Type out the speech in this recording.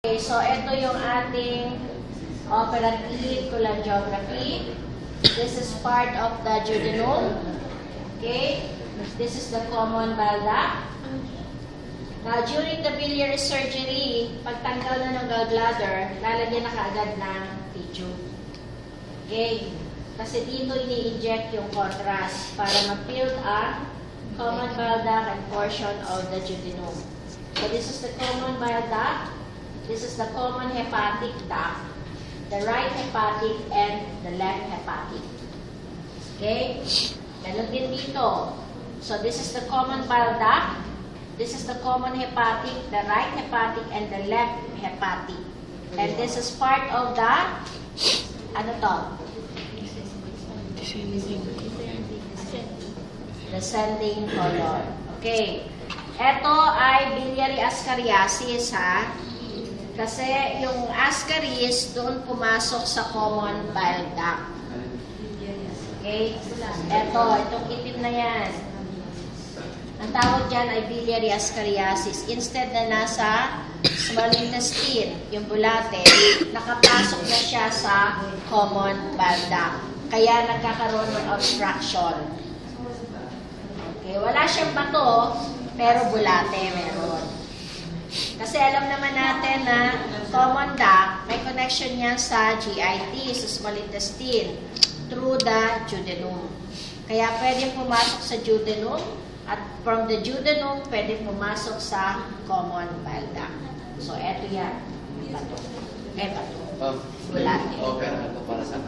Okay, so ito yung ating operative cholangiography. This is part of the duodenum. Okay, this is the common bile duct. Now, during the biliary surgery, pagtanggal na ng gallbladder, lalagyan na kaagad ng tissue. Okay, kasi dito ini-inject yung contrast para ma-fill ang common bile duct and portion of the duodenum. So this is the common bile duct. This is the common hepatic duct, the right hepatic and the left hepatic. Okay? Ganun din dito. So this is the common bile duct. This is the common hepatic, the right hepatic and the left hepatic. And this is part of the, ano to? Descending colon. Okay. Ito ay biliary ascariasis, ha? Kasi yung ascaris, doon pumasok sa common bile duct. Okay? Itong itim na yan. Ang tawag dyan ay biliary ascariasis. Instead na nasa small intestine, yung bulate, nakapasok na siya sa common bile duct. Kaya nagkakaroon ng obstruction. Okay? Wala siyang bato, pero bulate meron. Kasi alam naman natin na common duct, may connection niya sa GIT, sa small intestine, through the duodenum. Kaya pwedeng pumasok sa duodenum, at from the duodenum, pwedeng pumasok sa common bile duct. So, eto yan. Bato. Bulate. Okay, para sa